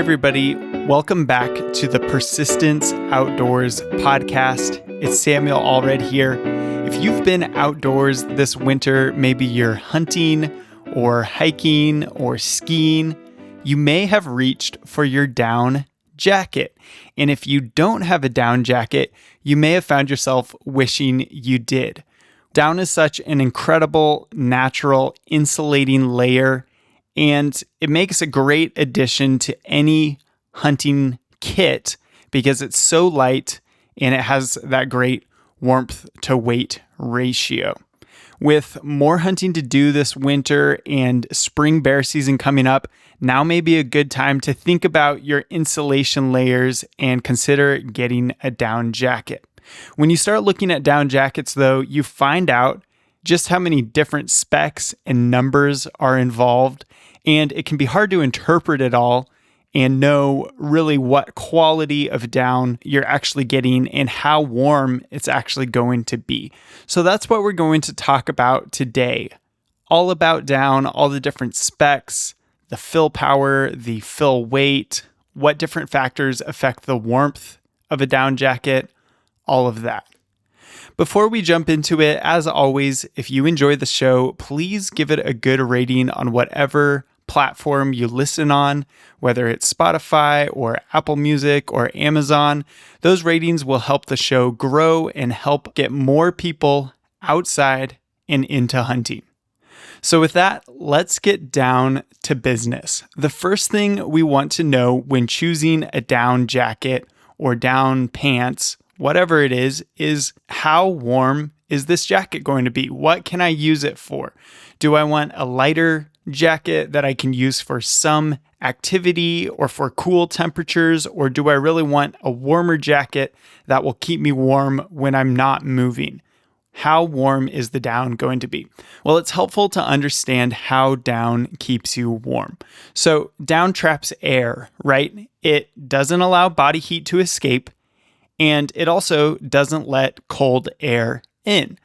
everybody. Welcome back to the Persistence Outdoors podcast. It's Samuel Allred here. If you've been outdoors this winter, maybe you're hunting or hiking or skiing, you may have reached for your down jacket. And if you don't have a down jacket, you may have found yourself wishing you did. Down is such an incredible, natural, insulating layer, and it makes a great addition to any hunting kit because it's so light and it has that great warmth to weight ratio. With more hunting to do this winter and spring bear season coming up, now may be a good time to think about your insulation layers and consider getting a down jacket. When you start looking at down jackets, though, you find out just how many different specs and numbers are involved, and it can be hard to interpret it all and know really what quality of down you're actually getting and how warm it's actually going to be. So that's what we're going to talk about today. All about down, all the different specs, the fill power, the fill weight, what different factors affect the warmth of a down jacket, all of that. Before we jump into it, as always, if you enjoy the show, please give it a good rating on whatever platform you listen on, whether it's Spotify or Apple Music or Amazon. Those ratings will help the show grow and help get more people outside and into hunting. So with that, let's get down to business. The first thing we want to know when choosing a down jacket or down pants, whatever it is how warm is this jacket going to be? What can I use it for? Do I want a lighter jacket that I can use for some activity or for cool temperatures? Or do I really want a warmer jacket that will keep me warm when I'm not moving? How warm is the down going to be? Well, it's helpful to understand how down keeps you warm. So down traps air, right? It doesn't allow body heat to escape, and it also doesn't let cold air in.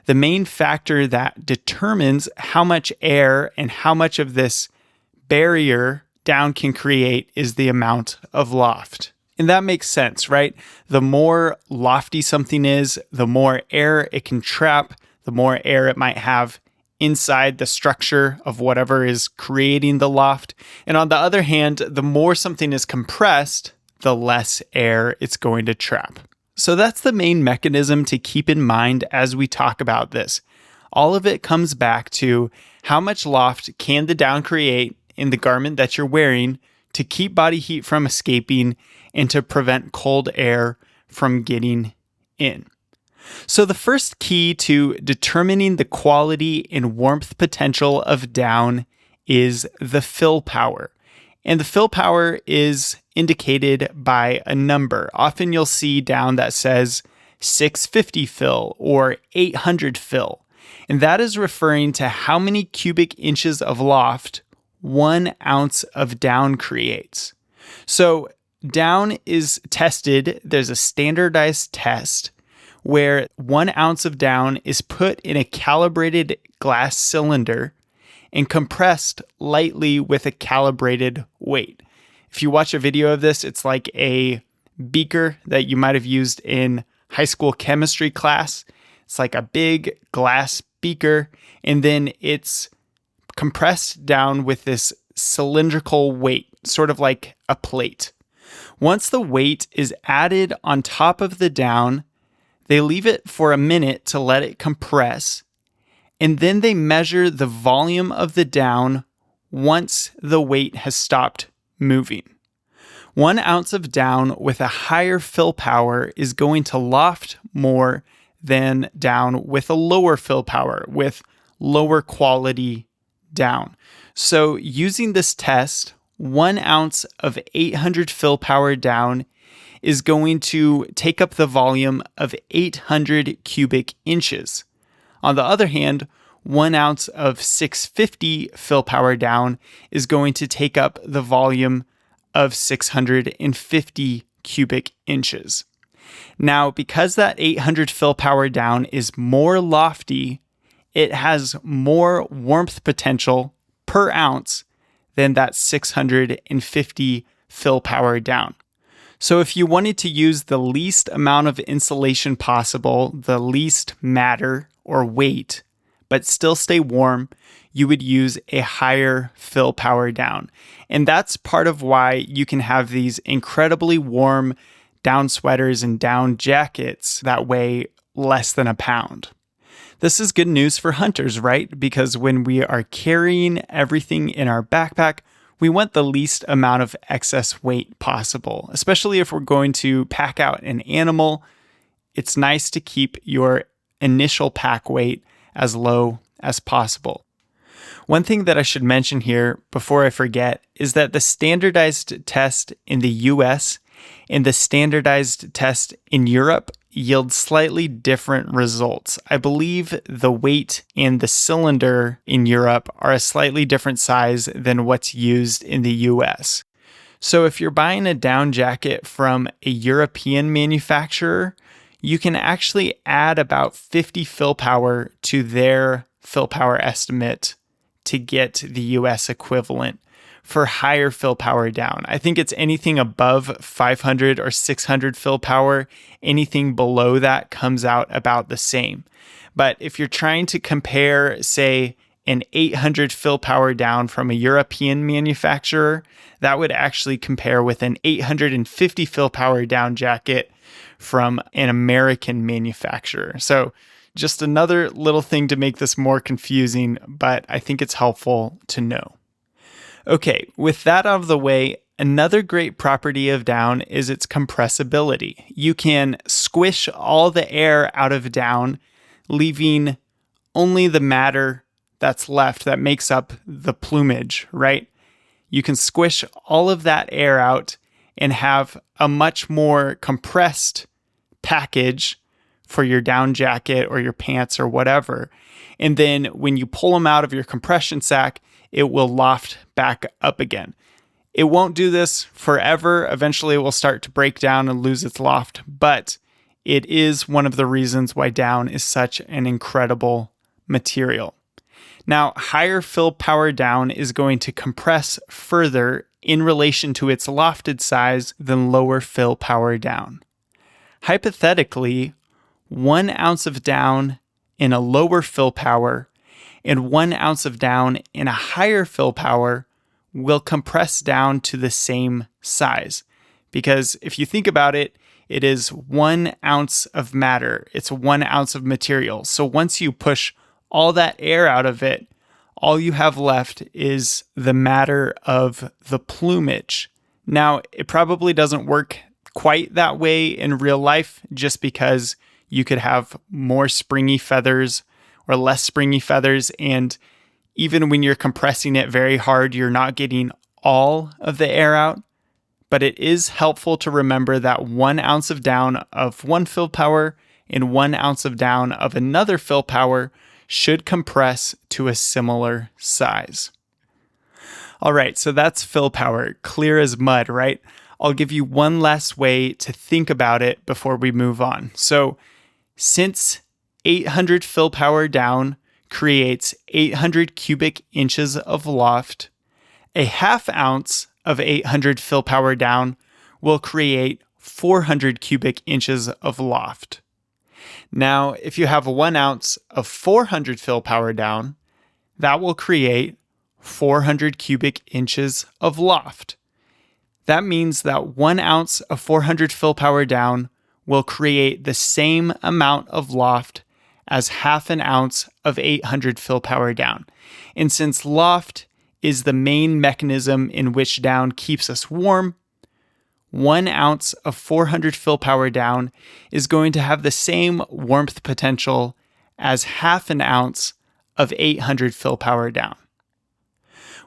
The main factor that determines how much air and how much of this barrier down can create is the amount of loft. And that makes sense, right? The more lofty something is, the more air it can trap, the more air it might have inside the structure of whatever is creating the loft. And on the other hand, the more something is compressed, the less air it's going to trap. So that's the main mechanism to keep in mind as we talk about this. All of it comes back to how much loft can the down create in the garment that you're wearing to keep body heat from escaping and to prevent cold air from getting in. So the first key to determining the quality and warmth potential of down is the fill power. And the fill power is indicated by a number. Often you'll see down that says 650 fill or 800 fill. And that is referring to how many cubic inches of loft 1 ounce of down creates. So down is tested. There's a standardized test where 1 ounce of down is put in a calibrated glass cylinder and compressed lightly with a calibrated weight. If you watch a video of this, it's like a beaker that you might have used in high school chemistry class. It's like a big glass beaker, and then it's compressed down with this cylindrical weight, sort of like a plate. Once the weight is added on top of the down, they leave it for a minute to let it compress, and then they measure the volume of the down once the weight has stopped moving. 1 ounce of down with a higher fill power is going to loft more than down with a lower fill power, with lower quality down. So using this test, 1 ounce of 800 fill power down is going to take up the volume of 800 cubic inches. On the other hand, 1 ounce of 650 fill power down is going to take up the volume of 650 cubic inches. Now, because that 800 fill power down is more lofty, it has more warmth potential per ounce than that 650 fill power down. So if you wanted to use the least amount of insulation possible, the least matter or weight, but still stay warm, you would use a higher fill power down. And that's part of why you can have these incredibly warm down sweaters and down jackets that weigh less than a pound. This is good news for hunters, right? Because when we are carrying everything in our backpack, we want the least amount of excess weight possible, especially if we're going to pack out an animal. It's nice to keep your initial pack weight as low as possible. One thing that I should mention here before I forget is that the standardized test in the US and the standardized test in Europe yield slightly different results. I believe the weight and the cylinder in Europe are a slightly different size than what's used in the US. So if you're buying a down jacket from a European manufacturer, you can actually add about 50 fill power to their fill power estimate to get the US equivalent for higher fill power down. I think it's anything above 500 or 600 fill power. Anything below that comes out about the same. But if you're trying to compare, say, an 800 fill power down from a European manufacturer, that would actually compare with an 850 fill power down jacket from an American manufacturer. So just another little thing to make this more confusing, but I think it's helpful to know. Okay, with that out of the way, another great property of down is its compressibility. You can squish all the air out of down, leaving only the matter that's left that makes up the plumage, right? You can squish all of that air out and have a much more compressed package for your down jacket or your pants or whatever. And then when you pull them out of your compression sack, it will loft back up again. It won't do this forever. Eventually it will start to break down and lose its loft, but it is one of the reasons why down is such an incredible material. Now, higher fill power down is going to compress further in relation to its lofted size than lower fill power down. Hypothetically, 1 ounce of down in a lower fill power and 1 ounce of down in a higher fill power will compress down to the same size. Because if you think about it, it is 1 ounce of matter. It's 1 ounce of material. So once you push all that air out of it, all you have left is the matter of the plumage. Now, it probably doesn't work quite that way in real life, just because you could have more springy feathers or less springy feathers. And even when you're compressing it very hard, you're not getting all of the air out. But it is helpful to remember that 1 ounce of down of one fill power and 1 ounce of down of another fill power should compress to a similar size. All right, so that's fill power, clear as mud, right? I'll give you one last way to think about it before we move on. So since 800 fill power down creates 800 cubic inches of loft, a half ounce of 800 fill power down will create 400 cubic inches of loft. Now, if you have 1 ounce of 400 fill power down, that will create 400 cubic inches of loft. That means that 1 ounce of 400 fill power down will create the same amount of loft as half an ounce of 800 fill power down. And since loft is the main mechanism in which down keeps us warm, 1 ounce of 400 fill power down is going to have the same warmth potential as half an ounce of 800 fill power down.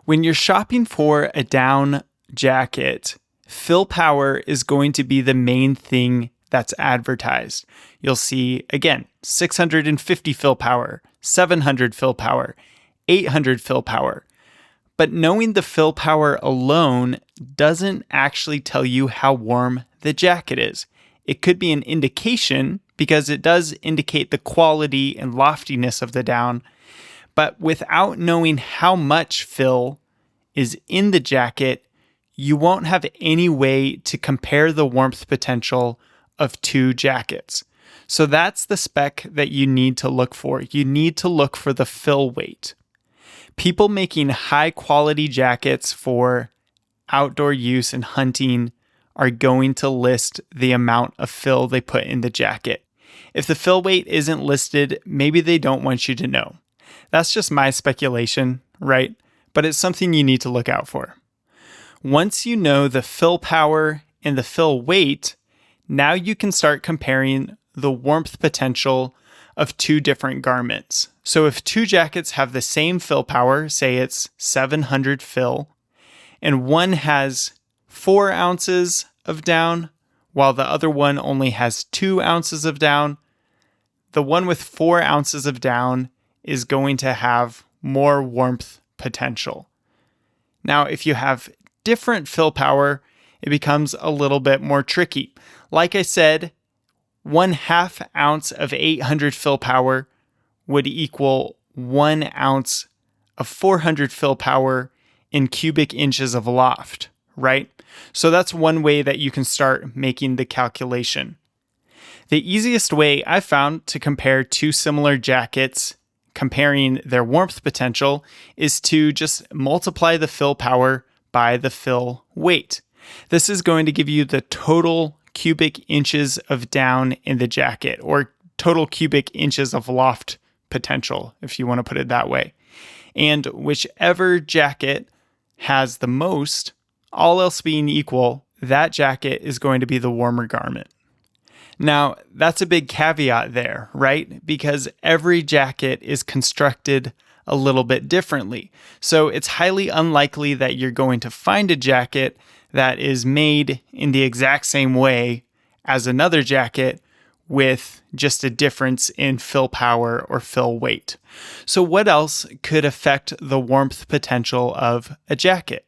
When you're shopping for a down jacket, fill power is going to be the main thing that's advertised. You'll see, again, 650 fill power, 700 fill power, 800 fill power. But knowing the fill power alone doesn't actually tell you how warm the jacket is. It could be an indication because it does indicate the quality and loftiness of the down, but without knowing how much fill is in the jacket, you won't have any way to compare the warmth potential of two jackets. So that's the spec that you need to look for. You need to look for the fill weight. People making high quality jackets for outdoor use and hunting are going to list the amount of fill they put in the jacket. If the fill weight isn't listed, maybe they don't want you to know. That's just my speculation, right? But it's something you need to look out for. Once you know the fill power and the fill weight, now you can start comparing the warmth potential of two different garments. So if two jackets have the same fill power, say it's 700 fill, and one has 4 ounces of down, while the other one only has 2 ounces of down, the one with 4 ounces of down is going to have more warmth potential. Now, if you have different fill power, it becomes a little bit more tricky. Like I said, 1/2 ounce of 800 fill power would equal 1 ounce of 400 fill power in cubic inches of loft, right? So that's one way that you can start making the calculation. The easiest way I found to compare two similar jackets, comparing their warmth potential, is to just multiply the fill power by the fill weight. This is going to give you the total cubic inches of down in the jacket, or total cubic inches of loft potential, if you want to put it that way. And whichever jacket has the most, all else being equal, that jacket is going to be the warmer garment. Now, that's a big caveat there, right? Because every jacket is constructed a little bit differently. So it's highly unlikely that you're going to find a jacket that is made in the exact same way as another jacket with just a difference in fill power or fill weight. So what else could affect the warmth potential of a jacket?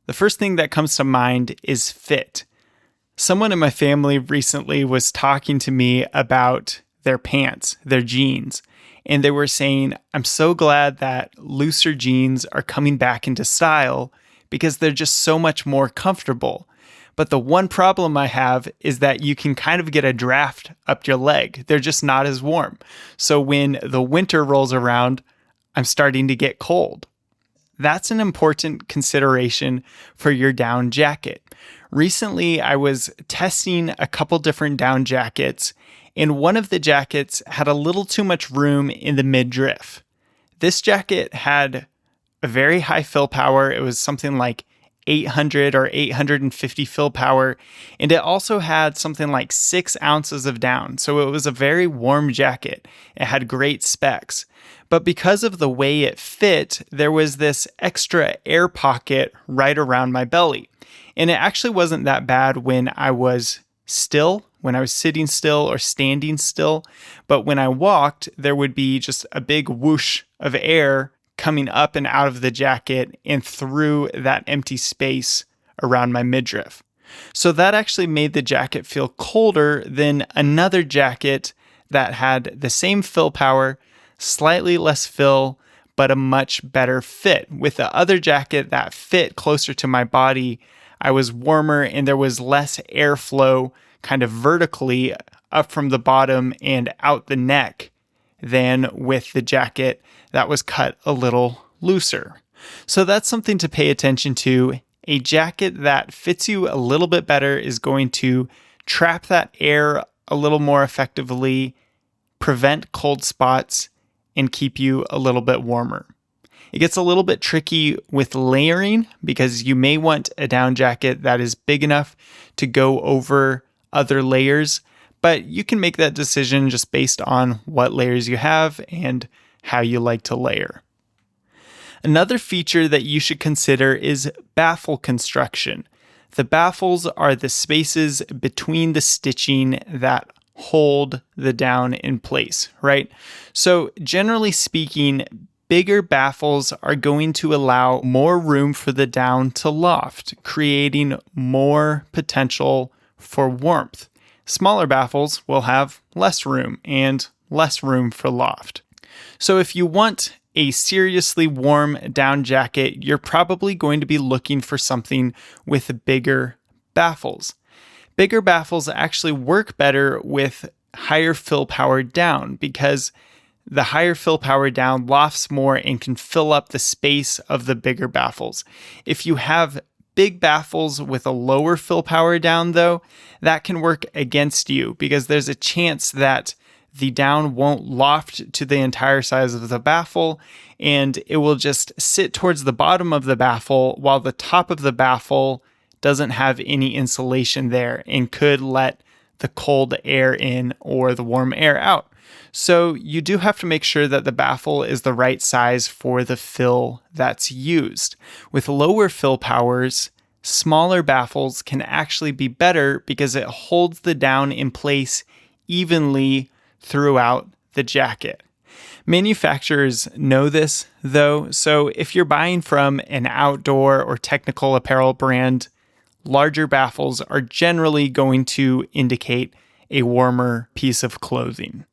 The first thing that comes to mind is fit. Someone in my family recently was talking to me about their pants, their jeans, and they were saying, I'm so glad that looser jeans are coming back into style because they're just so much more comfortable. But the one problem I have is that you can kind of get a draft up your leg. They're just not as warm. So when the winter rolls around, I'm starting to get cold. That's an important consideration for your down jacket. Recently, I was testing a couple different down jackets, and one of the jackets had a little too much room in the midriff. This jacket had a very high fill power. It was something like 800 or 850 fill power, and it also had something like 6 ounces of down. So it was a very warm jacket. It had great specs. But because of the way it fit, there was this extra air pocket right around my belly. And it actually wasn't that bad when I was still, when I was sitting still or standing still. But when I walked, there would be just a big whoosh of air coming up and out of the jacket and through that empty space around my midriff. So that actually made the jacket feel colder than another jacket that had the same fill power, slightly less fill, but a much better fit. With the other jacket that fit closer to my body, I was warmer and there was less airflow kind of vertically up from the bottom and out the neck than with the jacket that was cut a little looser. So that's something to pay attention to. A jacket that fits you a little bit better is going to trap that air a little more effectively, prevent cold spots, and keep you a little bit warmer. It gets a little bit tricky with layering because you may want a down jacket that is big enough to go over other layers, but you can make that decision just based on what layers you have and how you like to layer. Another feature that you should consider is baffle construction. The baffles are the spaces between the stitching that hold the down in place, right? So generally speaking, bigger baffles are going to allow more room for the down to loft, creating more potential for warmth. Smaller baffles will have less room and less room for loft. So if you want a seriously warm down jacket, you're probably going to be looking for something with bigger baffles. Bigger baffles actually work better with higher fill power down because the higher fill power down lofts more and can fill up the space of the bigger baffles. If you have big baffles with a lower fill power down, though, that can work against you because there's a chance that the down won't loft to the entire size of the baffle, and it will just sit towards the bottom of the baffle while the top of the baffle doesn't have any insulation there and could let the cold air in or the warm air out. So you do have to make sure that the baffle is the right size for the fill that's used. With lower fill powers, smaller baffles can actually be better because it holds the down in place evenly throughout the jacket. Manufacturers know this, though, so if you're buying from an outdoor or technical apparel brand, larger baffles are generally going to indicate a warmer piece of clothing.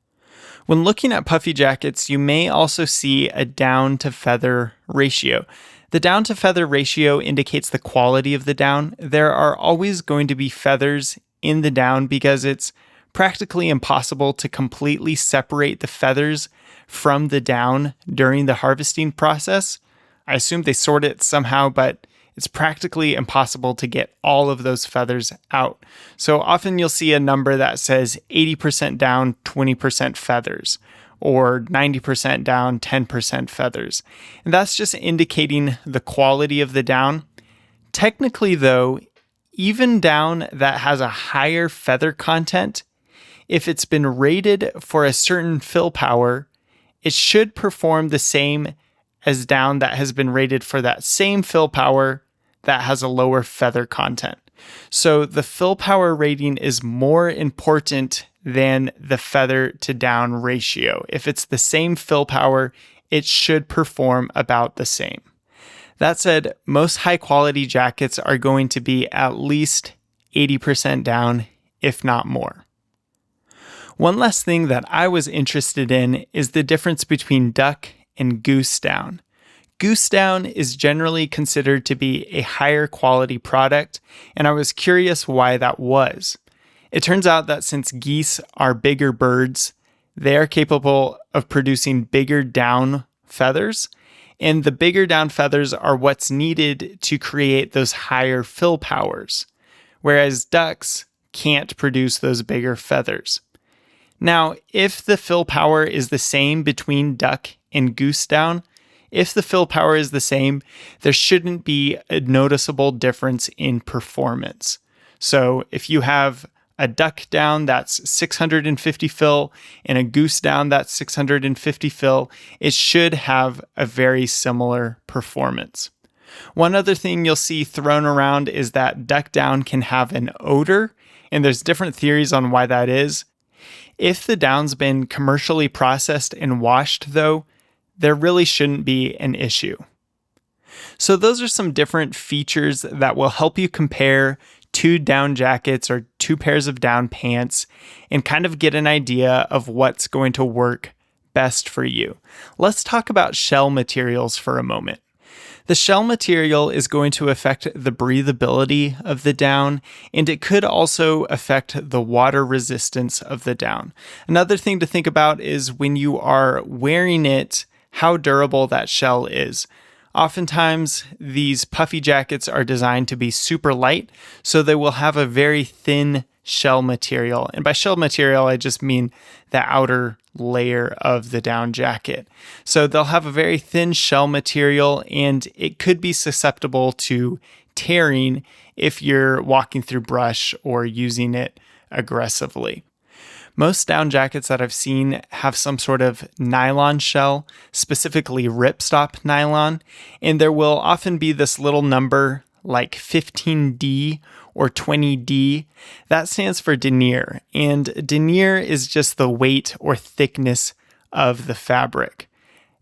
When looking at puffy jackets, you may also see a down to feather ratio. The down to feather ratio indicates the quality of the down. There are always going to be feathers in the down because it's practically impossible to completely separate the feathers from the down during the harvesting process. I assume they sort it somehow, but it's practically impossible to get all of those feathers out. So often you'll see a number that says 80% down, 20% feathers, or 90% down, 10% feathers. And that's just indicating the quality of the down. Technically, though, even down that has a higher feather content, if it's been rated for a certain fill power, it should perform the same as down that has been rated for that same fill power that has a lower feather content. So the fill power rating is more important than the feather to down ratio. If it's the same fill power, it should perform about the same. That said, most high quality jackets are going to be at least 80% down, if not more. One last thing that I was interested in is the difference between duck and goose down. Goose down is generally considered to be a higher quality product, and I was curious why that was. It turns out that since geese are bigger birds, they are capable of producing bigger down feathers, and the bigger down feathers are what's needed to create those higher fill powers, whereas ducks can't produce those bigger feathers. Now, if the fill power is the same between duck and goose down, if the fill power is the same, there shouldn't be a noticeable difference in performance. So if you have a duck down that's 650 fill and a goose down that's 650 fill, it should have a very similar performance. One other thing you'll see thrown around is that duck down can have an odor, and there's different theories on why that is. If the down's been commercially processed and washed, though, there really shouldn't be an issue. So those are some different features that will help you compare two down jackets or two pairs of down pants and kind of get an idea of what's going to work best for you. Let's talk about shell materials for a moment. The shell material is going to affect the breathability of the down, and it could also affect the water resistance of the down. Another thing to think about is when you are wearing it, how durable that shell is. Oftentimes, these puffy jackets are designed to be super light, so they will have a very thin shell material. And by shell material, I just mean the outer layer of the down jacket. So they'll have a very thin shell material, and it could be susceptible to tearing if you're walking through brush or using it aggressively. Most down jackets that I've seen have some sort of nylon shell, specifically ripstop nylon, and there will often be this little number like 15D or 20D. That stands for denier, and denier is just the weight or thickness of the fabric.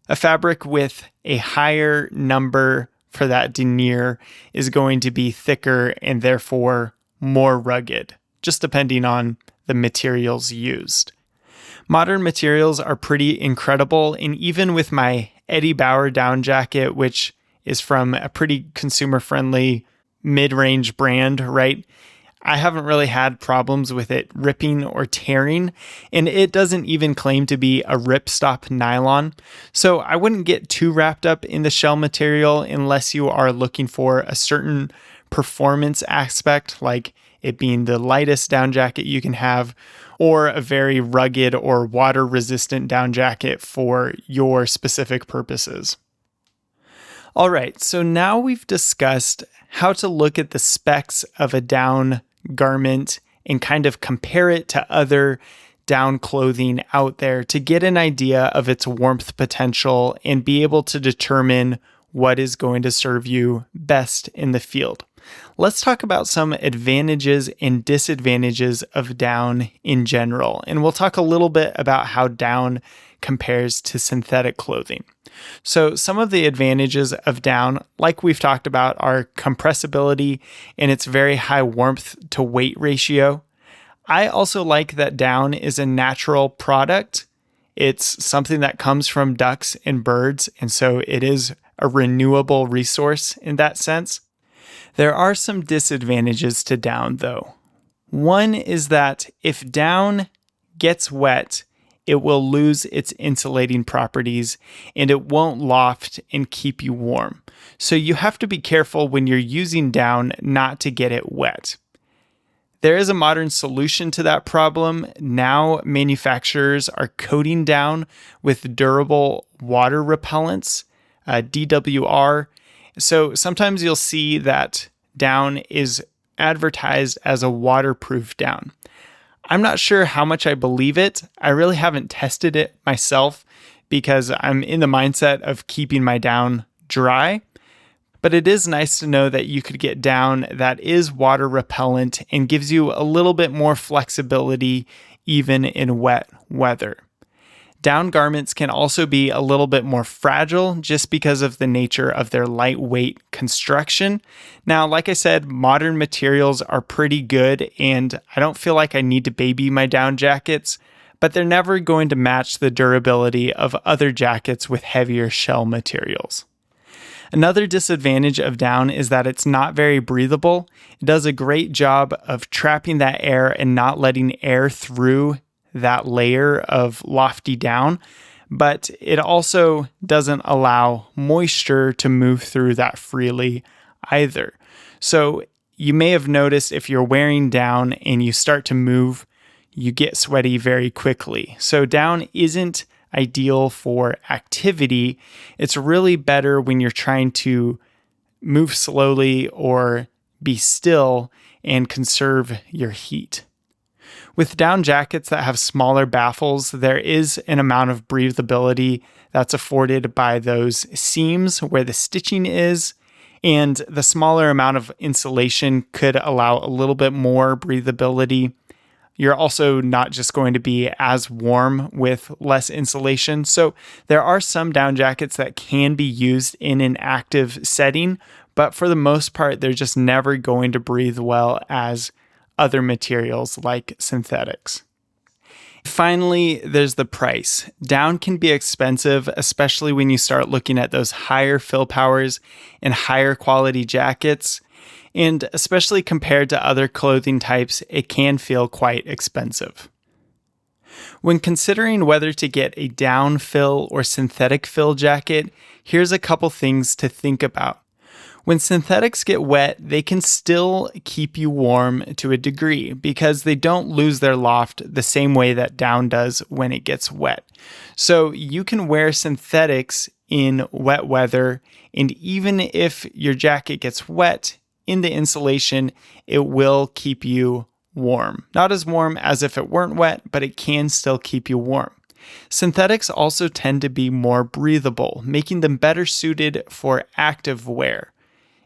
A fabric with a higher number for that denier is going to be thicker and therefore more rugged, just depending on the materials used. Modern materials are pretty incredible, and even with my Eddie Bauer down jacket, which is from a pretty consumer-friendly mid-range brand, right? I haven't really had problems with it ripping or tearing, and it doesn't even claim to be a ripstop nylon. So I wouldn't get too wrapped up in the shell material unless you are looking for a certain performance aspect, like it being the lightest down jacket you can have, or a very rugged or water-resistant down jacket for your specific purposes. All right, so now we've discussed how to look at the specs of a down garment and kind of compare it to other down clothing out there to get an idea of its warmth potential and be able to determine what is going to serve you best in the field. Let's talk about some advantages and disadvantages of down in general, and we'll talk a little bit about how down compares to synthetic clothing. So some of the advantages of down, like we've talked about, are compressibility and its very high warmth to weight ratio. I also like that down is a natural product. It's something that comes from ducks and birds, and so it is a renewable resource in that sense. There are some disadvantages to down, though. One is that if down gets wet, it will lose its insulating properties and it won't loft and keep you warm. So you have to be careful when you're using down not to get it wet. There is a modern solution to that problem. Now manufacturers are coating down with durable water repellents, DWR. So sometimes you'll see that down is advertised as a waterproof down. I'm not sure how much I believe it. I really haven't tested it myself because I'm in the mindset of keeping my down dry. But it is nice to know that you could get down that is water repellent and gives you a little bit more flexibility even in wet weather. Down garments can also be a little bit more fragile just because of the nature of their lightweight construction. Now, like I said, modern materials are pretty good, and I don't feel like I need to baby my down jackets, but they're never going to match the durability of other jackets with heavier shell materials. Another disadvantage of down is that it's not very breathable. It does a great job of trapping that air and not letting air through that layer of lofty down, but it also doesn't allow moisture to move through that freely either. So you may have noticed if you're wearing down and you start to move, you get sweaty very quickly. So down isn't ideal for activity. It's really better when you're trying to move slowly or be still and conserve your heat. With down jackets that have smaller baffles, there is an amount of breathability that's afforded by those seams where the stitching is, and the smaller amount of insulation could allow a little bit more breathability. You're also not just going to be as warm with less insulation. So there are some down jackets that can be used in an active setting, but for the most part, they're just never going to breathe well as other materials like synthetics. Finally, there's the price. Down can be expensive, especially when you start looking at those higher fill powers and higher quality jackets. And especially compared to other clothing types, it can feel quite expensive. When considering whether to get a down fill or synthetic fill jacket, here's a couple things to think about. When synthetics get wet, they can still keep you warm to a degree because they don't lose their loft the same way that down does when it gets wet. So you can wear synthetics in wet weather, and even if your jacket gets wet in the insulation, it will keep you warm. Not as warm as if it weren't wet, but it can still keep you warm. Synthetics also tend to be more breathable, making them better suited for active wear.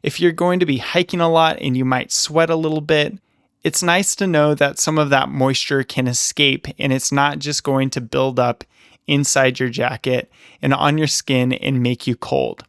If you're going to be hiking a lot and you might sweat a little bit, it's nice to know that some of that moisture can escape and it's not just going to build up inside your jacket and on your skin and make you cold.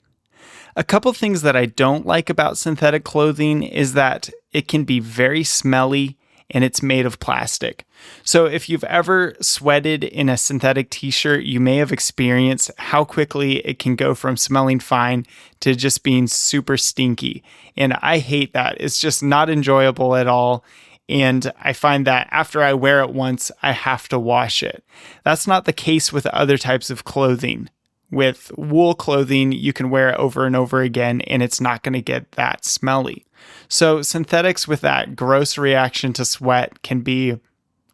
A couple things that I don't like about synthetic clothing is that it can be very smelly and it's made of plastic. So if you've ever sweated in a synthetic t-shirt, you may have experienced how quickly it can go from smelling fine to just being super stinky. And I hate that. It's just not enjoyable at all. And I find that after I wear it once, I have to wash it. That's not the case with other types of clothing. With wool clothing, you can wear it over and over again, and it's not going to get that smelly. So synthetics with that gross reaction to sweat can be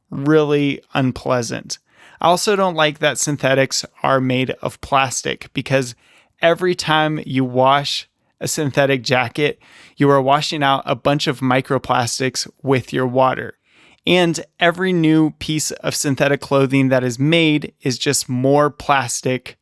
really unpleasant. I also don't like that synthetics are made of plastic, because every time you wash a synthetic jacket, you are washing out a bunch of microplastics with your water. And every new piece of synthetic clothing that is made is just more plastic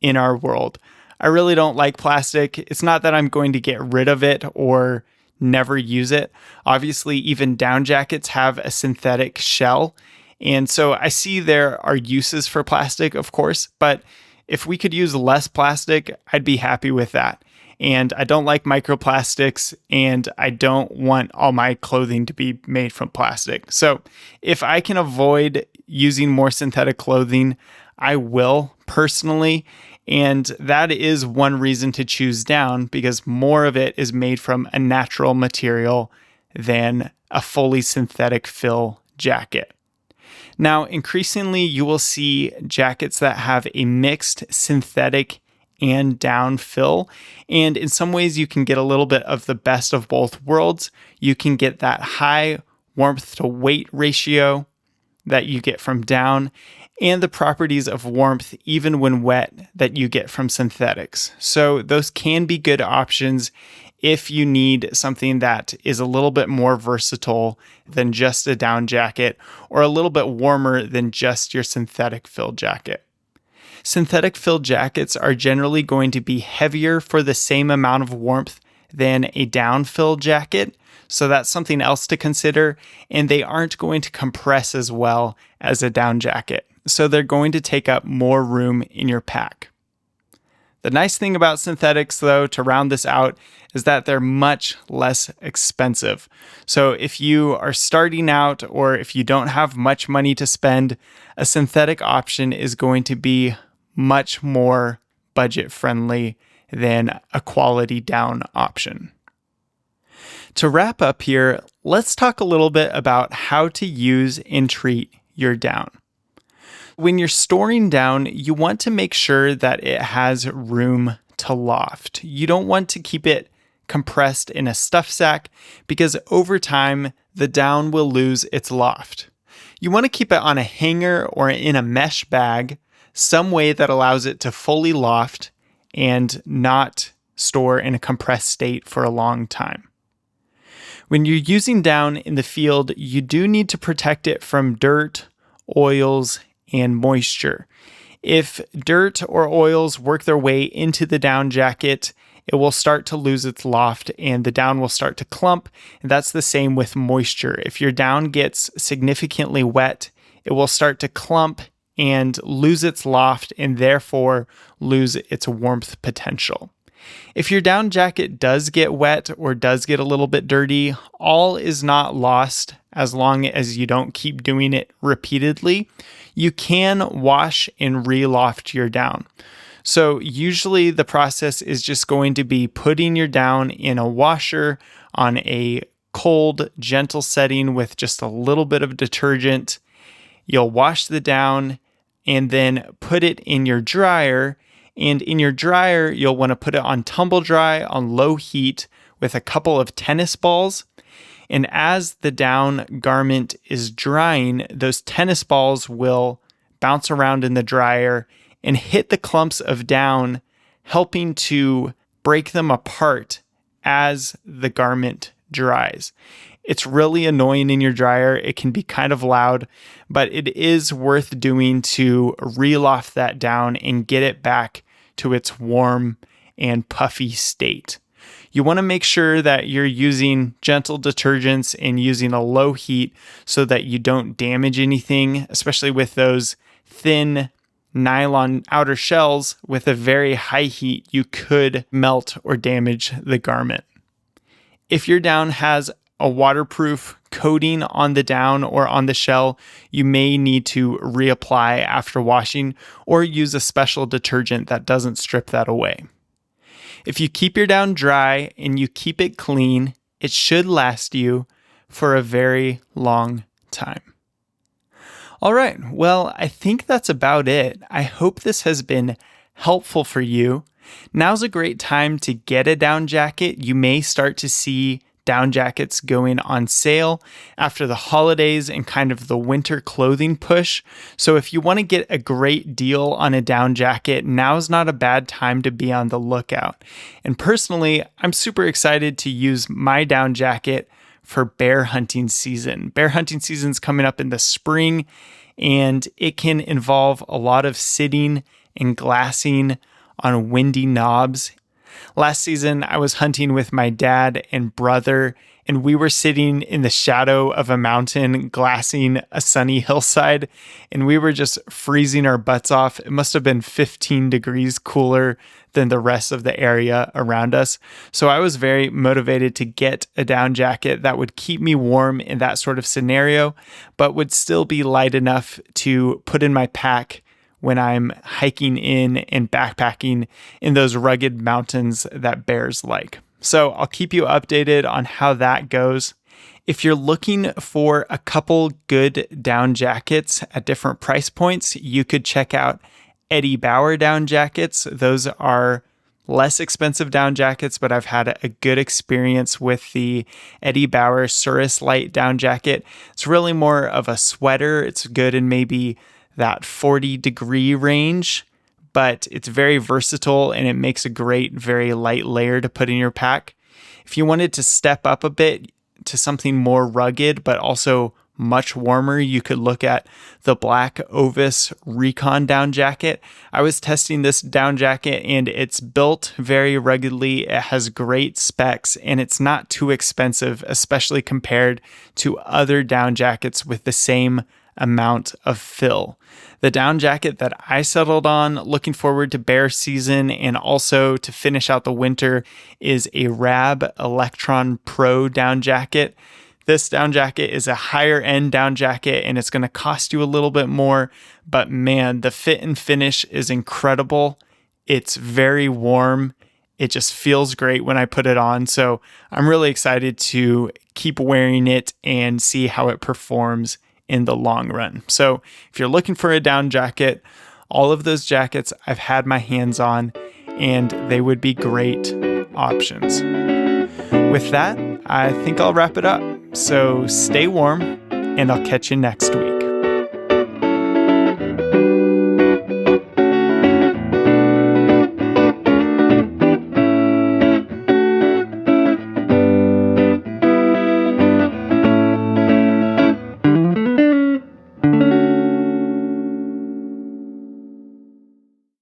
in our world. I really don't like plastic. It's not that I'm going to get rid of it or never use it. Obviously, even down jackets have a synthetic shell. And so I see there are uses for plastic, of course, but if we could use less plastic, I'd be happy with that. And I don't like microplastics, and I don't want all my clothing to be made from plastic. So if I can avoid using more synthetic clothing, I will personally. And that is one reason to choose down, because more of it is made from a natural material than a fully synthetic fill jacket. Now, increasingly, you will see jackets that have a mixed synthetic and down fill. And in some ways, you can get a little bit of the best of both worlds. You can get that high warmth to weight ratio that you get from down, and the properties of warmth, even when wet, that you get from synthetics. So those can be good options if you need something that is a little bit more versatile than just a down jacket, or a little bit warmer than just your synthetic fill jacket. Synthetic fill jackets are generally going to be heavier for the same amount of warmth than a down fill jacket. So that's something else to consider. And they aren't going to compress as well as a down jacket. So they're going to take up more room in your pack. The nice thing about synthetics, though, to round this out, is that they're much less expensive. So if you are starting out, or if you don't have much money to spend, a synthetic option is going to be much more budget friendly than a quality down option. To wrap up here, let's talk a little bit about how to use and treat your down. When you're storing down, you want to make sure that it has room to loft. You don't want to keep it compressed in a stuff sack, because over time, the down will lose its loft. You want to keep it on a hanger or in a mesh bag, some way that allows it to fully loft and not store in a compressed state for a long time. When you're using down in the field, you do need to protect it from dirt, oils, and moisture. If dirt or oils work their way into the down jacket, it will start to lose its loft and the down will start to clump. And that's the same with moisture. If your down gets significantly wet, it will start to clump and lose its loft, and therefore lose its warmth potential. If your down jacket does get wet or does get a little bit dirty, all is not lost as long as you don't keep doing it repeatedly. You can wash and re-loft your down. So usually the process is just going to be putting your down in a washer on a cold, gentle setting with just a little bit of detergent. You'll wash the down and then put it in your dryer. And in your dryer, you'll want to put it on tumble dry on low heat with a couple of tennis balls. And as the down garment is drying, those tennis balls will bounce around in the dryer and hit the clumps of down, helping to break them apart as the garment dries. It's really annoying in your dryer. It can be kind of loud, but it is worth doing to re-loft that down and get it back to its warm and puffy state. You want to make sure that you're using gentle detergents and using a low heat so that you don't damage anything, especially with those thin nylon outer shells. With a very high heat, you could melt or damage the garment. If your down has a waterproof coating on the down or on the shell, you may need to reapply after washing or use a special detergent that doesn't strip that away. If you keep your down dry and you keep it clean, it should last you for a very long time. All right, well, I think that's about it. I hope this has been helpful for you. Now's a great time to get a down jacket. You may start to see down jackets going on sale after the holidays and kind of the winter clothing push. So if you want to get a great deal on a down jacket, now's not a bad time to be on the lookout. And personally, I'm super excited to use my down jacket for bear hunting season. Bear hunting season's coming up in the spring, and it can involve a lot of sitting and glassing on windy knobs. Last season, I was hunting with my dad and brother, and we were sitting in the shadow of a mountain glassing a sunny hillside, and we were just freezing our butts off. It must have been 15 degrees cooler than the rest of the area around us. So I was very motivated to get a down jacket that would keep me warm in that sort of scenario, but would still be light enough to put in my pack when I'm hiking in and backpacking in those rugged mountains that bears like. So I'll keep you updated on how that goes. If you're looking for a couple good down jackets at different price points, you could check out Eddie Bauer down jackets. Those are less expensive down jackets, but I've had a good experience with the Eddie Bauer Cirrus Light down jacket. It's really more of a sweater. It's good in maybe that 40-degree range, but it's very versatile and it makes a great, very light layer to put in your pack. If you wanted to step up a bit to something more rugged, but also much warmer, you could look at the black Ovis Recon down jacket. I was testing this down jacket and it's built very ruggedly. It has great specs and it's not too expensive, especially compared to other down jackets with the same amount of fill. The down jacket that I settled on, looking forward to bear season and also to finish out the winter, is a Rab Electron Pro down jacket. This down jacket is a higher end down jacket and it's going to cost you a little bit more, but man, the fit and finish is incredible. It's very warm. It just feels great when I put it on. So I'm really excited to keep wearing it and see how it performs in the long run. So if you're looking for a down jacket, all of those jackets I've had my hands on and they would be great options. With that, I think I'll wrap it up. So stay warm and I'll catch you next week.